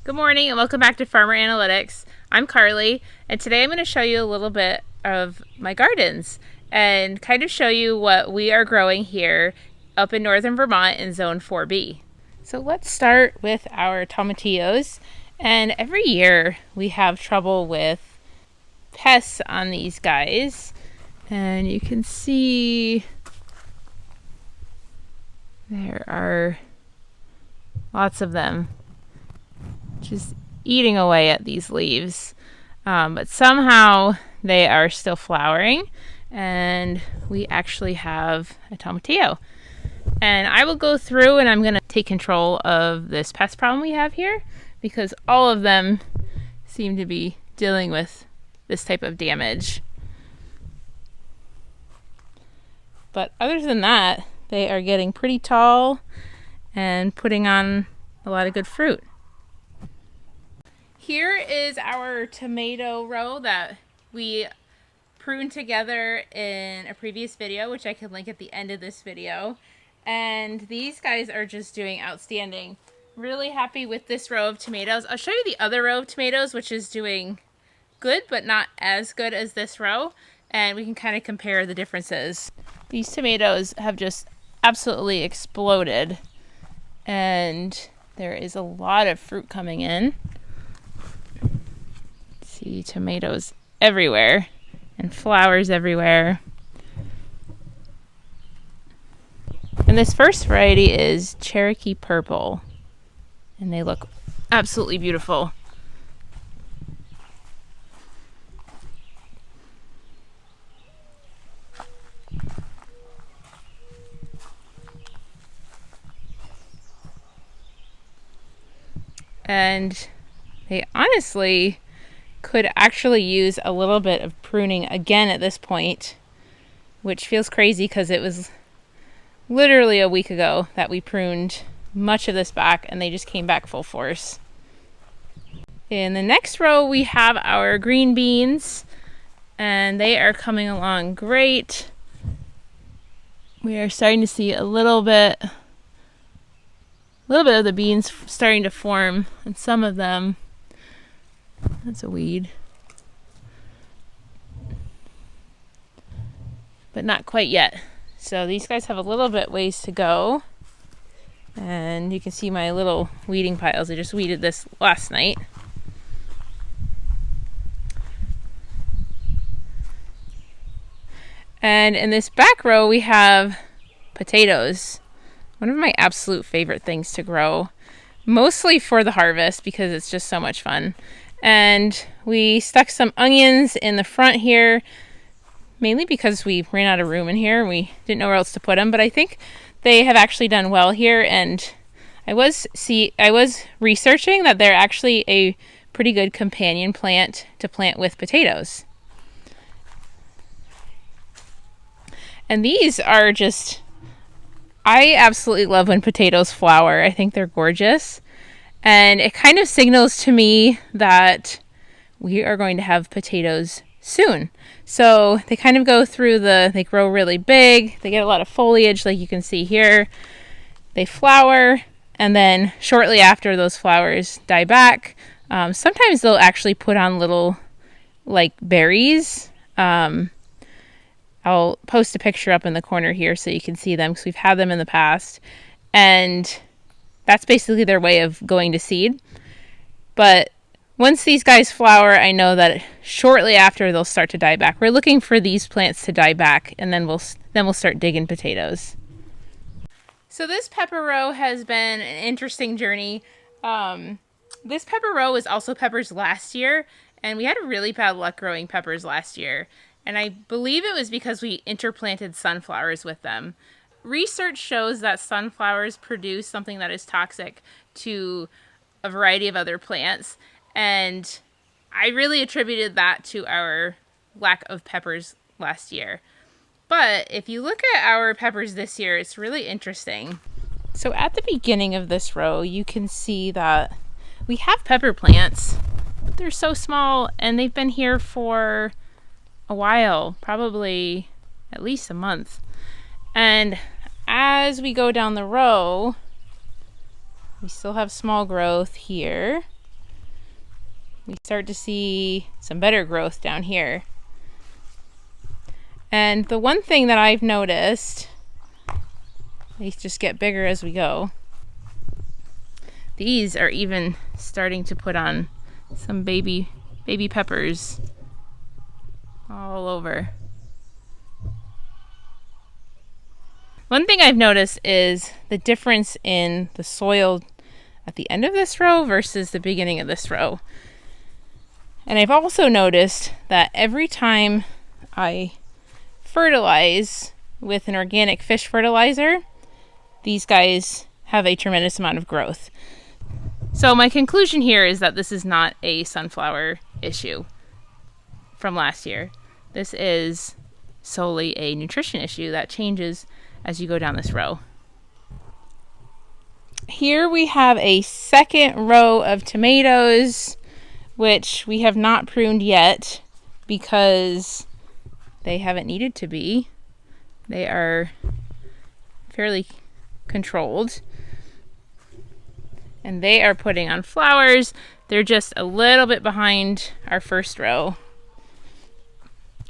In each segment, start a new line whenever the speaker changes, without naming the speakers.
Good morning and welcome back to Farmer Analytics. I'm Carly, and today I'm going to show you a little bit of my gardens and kind of show you what we are growing here up in northern Vermont in zone 4B. So let's start with our tomatillos, and every year we have trouble with pests on these guys, and you can see there are lots of them just eating away at these leaves, but somehow they are still flowering, and we actually have a tomatillo. And I will go through and I'm going to take control of this pest problem we have here, because all of them seem to be dealing with this type of damage. But other than that, they are getting pretty tall and putting on a lot of good fruit. Here is our tomato row that we pruned together in a previous video, which I can link at the end of this video. And these guys are just doing outstanding. Really happy with this row of tomatoes. I'll show you the other row of tomatoes, which is doing good, but not as good as this row. And we can kind of compare the differences. These tomatoes have just absolutely exploded. And there is a lot of fruit coming in. See tomatoes everywhere and flowers everywhere. And this first variety is Cherokee Purple, and they look absolutely beautiful. And they honestly could actually use a little bit of pruning again at this point, which feels crazy because it was literally a week ago that we pruned much of this back and they just came back full force. In the next row we have our green beans, and they are coming along great. We are starting to see a little bit of the beans starting to form, and some of them. That's a weed. But not quite yet. So these guys have a little bit ways to go. And you can see my little weeding piles. I just weeded this last night. And in this back row we have potatoes. One of my absolute favorite things to grow. Mostly for the harvest because it's just so much fun. And we stuck some onions in the front here, mainly because we ran out of room in here. We didn't know where else to put them, but I think they have actually done well here. And I was researching that they're actually a pretty good companion plant to plant with potatoes. And these are just, I absolutely love when potatoes flower. I think they're gorgeous. And it kind of signals to me that we are going to have potatoes soon. So they kind of go through they grow really big. They get a lot of foliage like you can see here. They flower, and then shortly after those flowers die back, sometimes they'll actually put on little like berries. I'll post a picture up in the corner here so you can see them because we've had them in the past. And that's basically their way of going to seed. But once these guys flower, I know that shortly after they'll start to die back. We're looking for these plants to die back, and then we'll start digging potatoes. So this pepper row has been an interesting journey. This pepper row was also peppers last year, and we had really bad luck growing peppers last year. And I believe it was because we interplanted sunflowers with them. Research shows that sunflowers produce something that is toxic to a variety of other plants, and I really attributed that to our lack of peppers last year. But if you look at our peppers this year, it's really interesting. So at the beginning of this row, you can see that we have pepper plants, but they're so small, and they've been here for a while, probably at least a month. And as we go down the row, we still have small growth here. we start to see some better growth down here. And the one thing that I've noticed, these just get bigger as we go. These are even starting to put on some baby peppers all over. One thing I've noticed is the difference in the soil at the end of this row versus the beginning of this row. And I've also noticed that every time I fertilize with an organic fish fertilizer, these guys have a tremendous amount of growth. So my conclusion here is that this is not a sunflower issue from last year. This is solely a nutrition issue that changes as you go down this row. Here we have a second row of tomatoes, which we have not pruned yet because they haven't needed to be. They are fairly controlled. And they are putting on flowers. They're just a little bit behind our first row,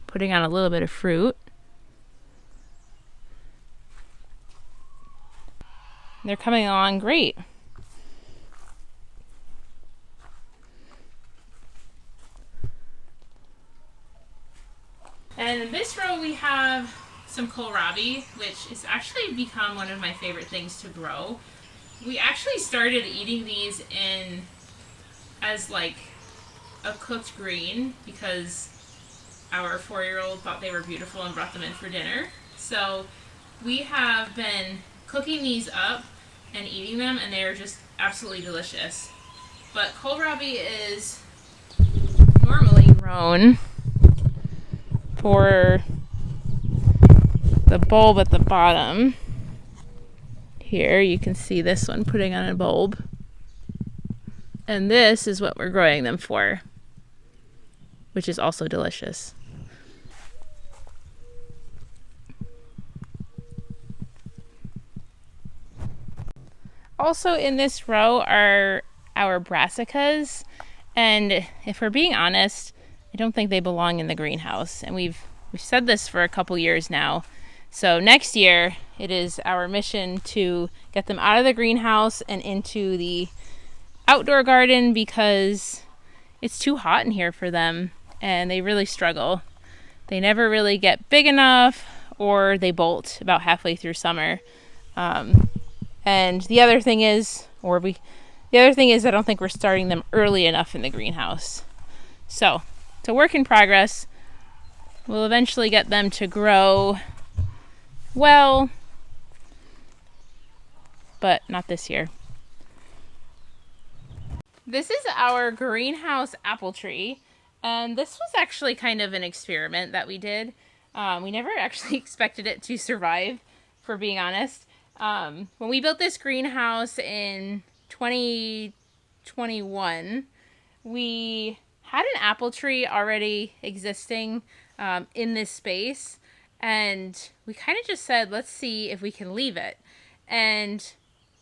putting on a little bit of fruit. They're coming along great. And in this row we have some kohlrabi, which has actually become one of my favorite things to grow. We actually started eating these as like a cooked green because our 4-year-old thought they were beautiful and brought them in for dinner. So we have been cooking these up and eating them, and they are just absolutely delicious. But kohlrabi is normally grown for the bulb at the bottom. Here you can see this one putting on a bulb. And this is what we're growing them for, which is also delicious. Also in this row are our brassicas, and if we're being honest, I don't think they belong in the greenhouse. And we've said this for a couple years now. So next year, it is our mission to get them out of the greenhouse and into the outdoor garden because it's too hot in here for them and they really struggle. They never really get big enough, or they bolt about halfway through summer. And the other thing is, I don't think we're starting them early enough in the greenhouse. So it's a work in progress. We'll eventually get them to grow well, but not this year. This is our greenhouse apple tree, and this was actually kind of an experiment that we did. We never actually expected it to survive, for being honest. When we built this greenhouse in 2021, we had an apple tree already existing in this space, and we kind of just said, let's see if we can leave it. And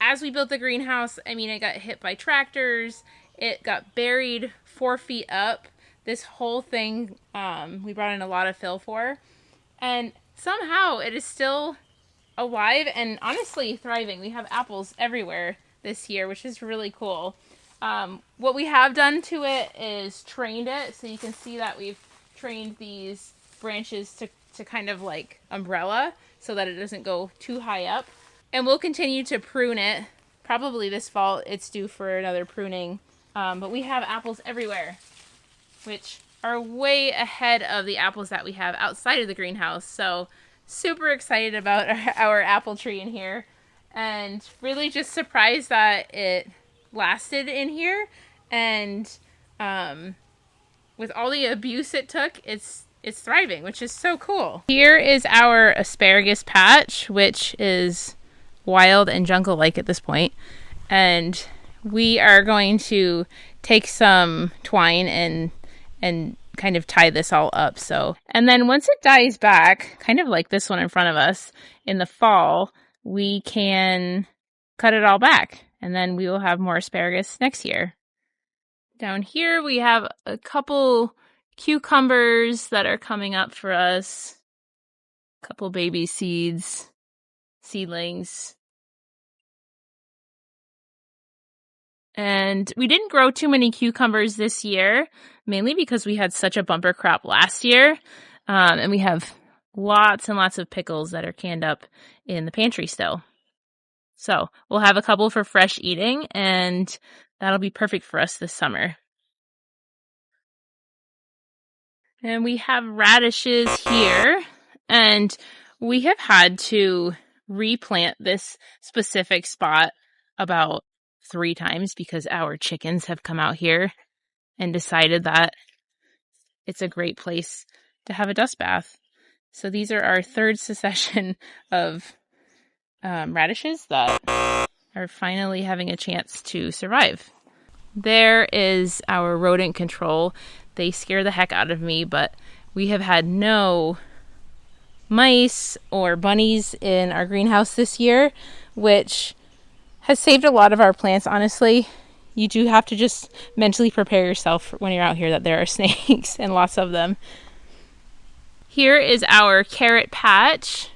as we built the greenhouse, I mean, it got hit by tractors. It got buried 4 feet up. This whole thing, we brought in a lot of fill for. And somehow it is still alive and honestly thriving. We have apples everywhere this year, which is really cool. What we have done to it is trained it. So you can see that we've trained these branches to kind of like umbrella so that it doesn't go too high up. And we'll continue to prune it. Probably this fall it's due for another pruning. But we have apples everywhere, which are way ahead of the apples that we have outside of the greenhouse. So super excited about our apple tree in here, and really just surprised that it lasted in here. And with all the abuse it took, it's thriving, which is so cool. Here is our asparagus patch, which is wild and jungle-like at this point. And we are going to take some twine and kind of tie this all up. And then once it dies back, kind of like this one in front of us, in the fall, we can cut it all back. And then we will have more asparagus next year. Down here we have a couple cucumbers that are coming up for us. A couple baby seedlings. And we didn't grow too many cucumbers this year, mainly because we had such a bumper crop last year. And we have lots and lots of pickles that are canned up in the pantry still. So we'll have a couple for fresh eating, and that'll be perfect for us this summer. And we have radishes here, and we have had to replant this specific spot about 3 times because our chickens have come out here and decided that it's a great place to have a dust bath. So these are our 3rd succession of radishes that are finally having a chance to survive. There is our rodent control. They scare the heck out of me, but we have had no mice or bunnies in our greenhouse this year, which has saved a lot of our plants, honestly. You do have to just mentally prepare yourself when you're out here that there are snakes and lots of them. Here is our carrot patch.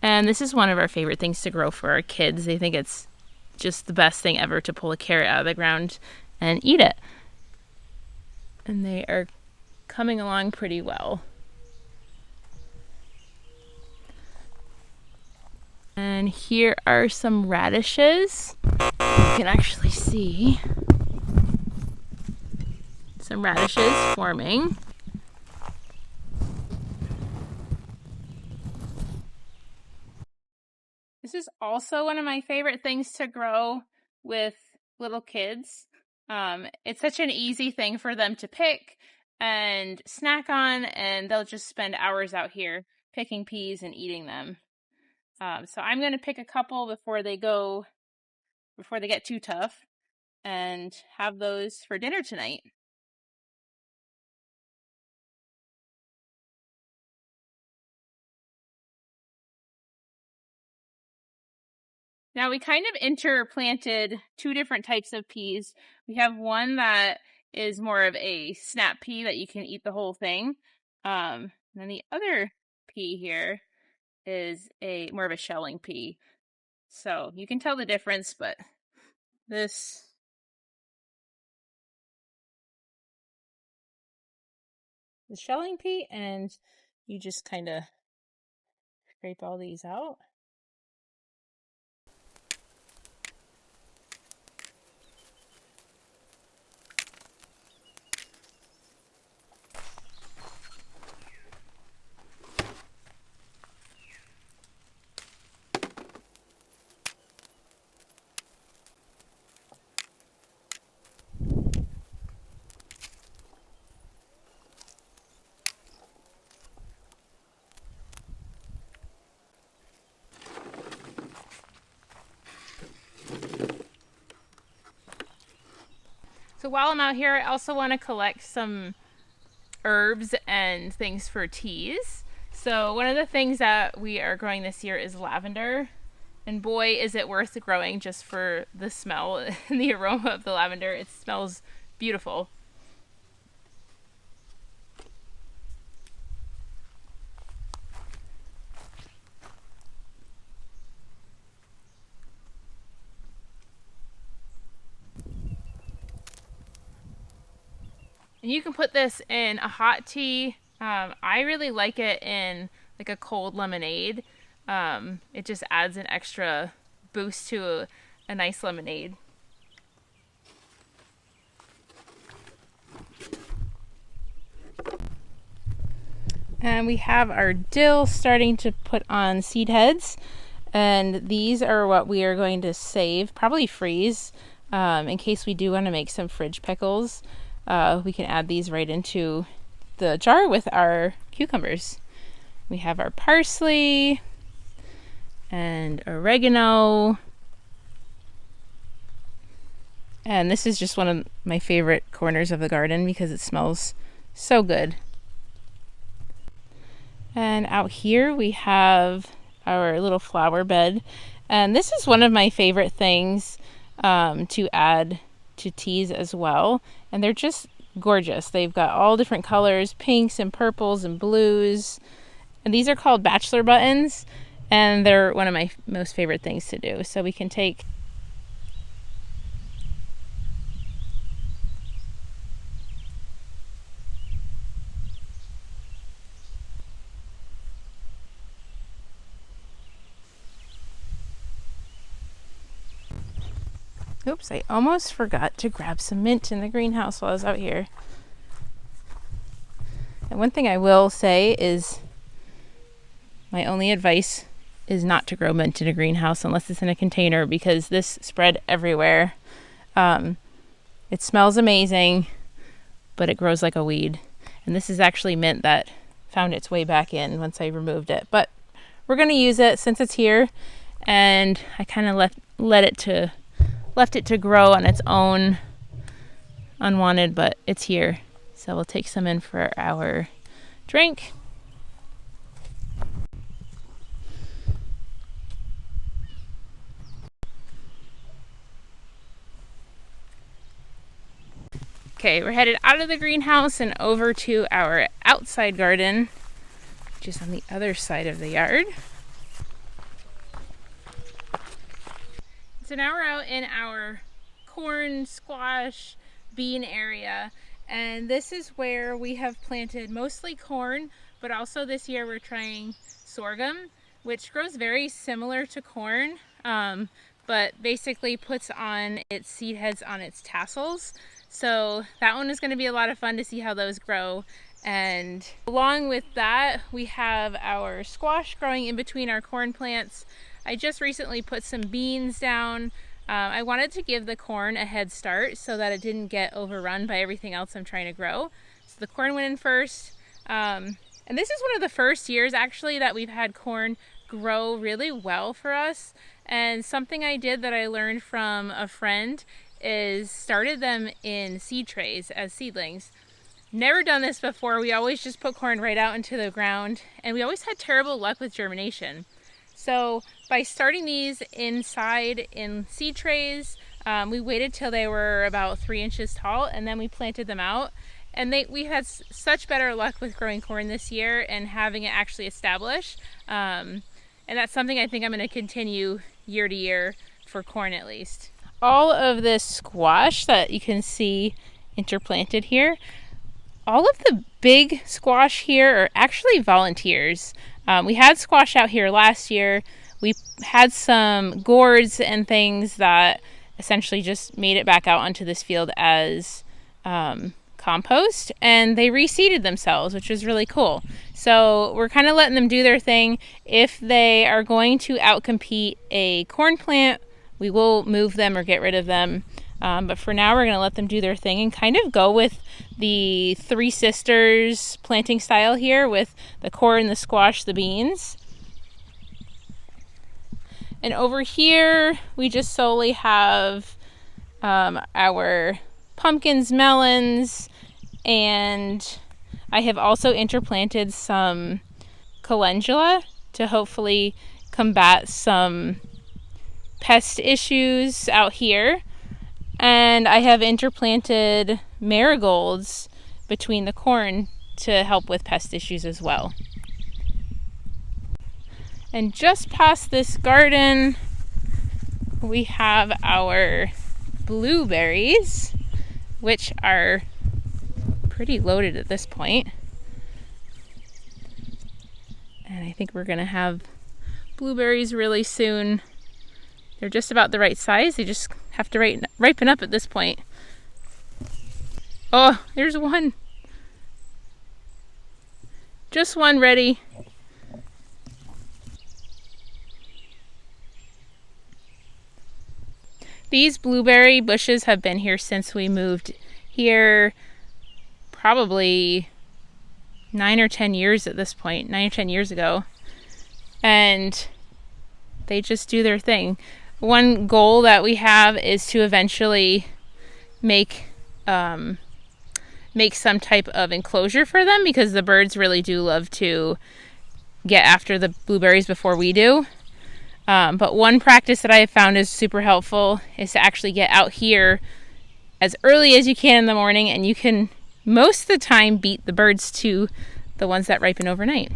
And this is one of our favorite things to grow for our kids. They think it's just the best thing ever to pull a carrot out of the ground and eat it. And they are coming along pretty well. And here are some radishes. You can actually see some radishes forming. This is also one of my favorite things to grow with little kids. It's such an easy thing for them to pick and snack on, and they'll just spend hours out here picking peas and eating them. So I'm going to pick a couple before they get too tough, and have those for dinner tonight. Now we kind of interplanted 2 different types of peas. We have one that is more of a snap pea that you can eat the whole thing. And then the other pea here is more of a shelling pea. So you can tell the difference, but this the shelling pea, and you just kind of scrape all these out. So while I'm out here, I also want to collect some herbs and things for teas. So one of the things that we are growing this year is lavender. And boy, is it worth growing just for the smell and the aroma of the lavender. It smells beautiful. And you can put this in a hot tea. I really like it in like a cold lemonade. It just adds an extra boost to a nice lemonade. And we have our dill starting to put on seed heads. And these are what we are going to save, probably freeze, in case we do want to make some fridge pickles. We can add these right into the jar with our cucumbers. We have our parsley and oregano. And this is just one of my favorite corners of the garden because it smells so good. And out here we have our little flower bed. And this is one of my favorite things to add to tease as well. And they're just gorgeous. They've got all different colors, pinks and purples and blues. And these are called bachelor buttons. And they're one of my most favorite things to do. So we can take oops, I almost forgot to grab some mint in the greenhouse while I was out here. And one thing I will say is my only advice is not to grow mint in a greenhouse unless it's in a container, because this spread everywhere. It smells amazing, but it grows like a weed. And this is actually mint that found its way back in once I removed it. But we're going to use it since it's here, and I kind of left it to grow on its own, unwanted, but it's here. So we'll take some in for our drink. Okay, we're headed out of the greenhouse and over to our outside garden, which is on the other side of the yard. So now we're out in our corn, squash, bean area, and this is where we have planted mostly corn, but also this year we're trying sorghum, which grows very similar to corn, but basically puts on its seed heads on its tassels. So that one is going to be a lot of fun to see how those grow. And along with that, we have our squash growing in between our corn plants. I just recently put some beans down. I wanted to give the corn a head start so that it didn't get overrun by everything else I'm trying to grow. So the corn went in first. And this is one of the first years actually that we've had corn grow really well for us. And something I did that I learned from a friend is started them in seed trays as seedlings. Never done this before. We always just put corn right out into the ground, and we always had terrible luck with germination. So by starting these inside in seed trays, we waited till they were about 3 inches tall, and then we planted them out. And we had such better luck with growing corn this year and having it actually establish. And that's something I think I'm going to continue year to year for corn at least. All of this squash that you can see interplanted here, all of the big squash here are actually volunteers. We had squash out here last year. We had some gourds and things that essentially just made it back out onto this field as compost, and they reseeded themselves, which was really cool. So we're kind of letting them do their thing. If they are going to outcompete a corn plant, we will move them or get rid of them. But for now, we're going to let them do their thing and kind of go with the Three Sisters planting style here with the corn, the squash, the beans. And over here, we just solely have our pumpkins, melons, and I have also interplanted some calendula to hopefully combat some pest issues out here. And I have interplanted marigolds between the corn to help with pest issues as well. And just past this garden, we have our blueberries, which are pretty loaded at this point. And I think we're going to have blueberries really soon. They're just about the right size. They just have to ripen up at this point. Oh, there's one. Just one ready. These blueberry bushes have been here since we moved here, probably 9 or 10 years at this point, 9 or 10 years ago. And they just do their thing. One goal that we have is to eventually make some type of enclosure for them, because the birds really do love to get after the blueberries before we do. But one practice that I have found is super helpful is to actually get out here as early as you can in the morning, and you can most of the time beat the birds to the ones that ripen overnight.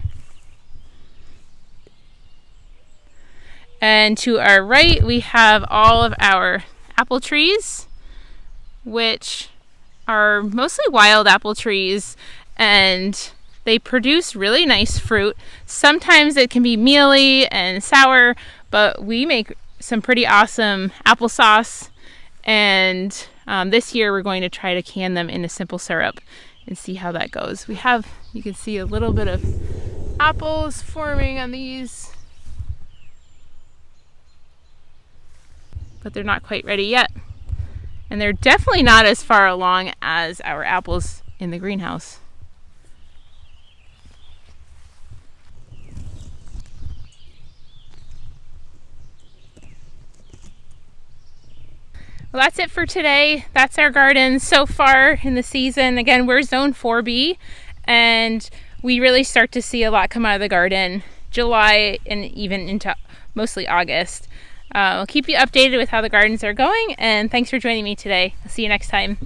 And to our right, we have all of our apple trees, which are mostly wild apple trees, and they produce really nice fruit. Sometimes it can be mealy and sour, but we make some pretty awesome applesauce, and this year we're going to try to can them in a simple syrup and see how that goes. You can see a little bit of apples forming on these, but they're not quite ready yet. And they're definitely not as far along as our apples in the greenhouse. Well, that's it for today. That's our garden so far in the season. Again, we're zone 4B, and we really start to see a lot come out of the garden July and even into mostly August. I'll keep you updated with how the gardens are going, and thanks for joining me today. I'll see you next time.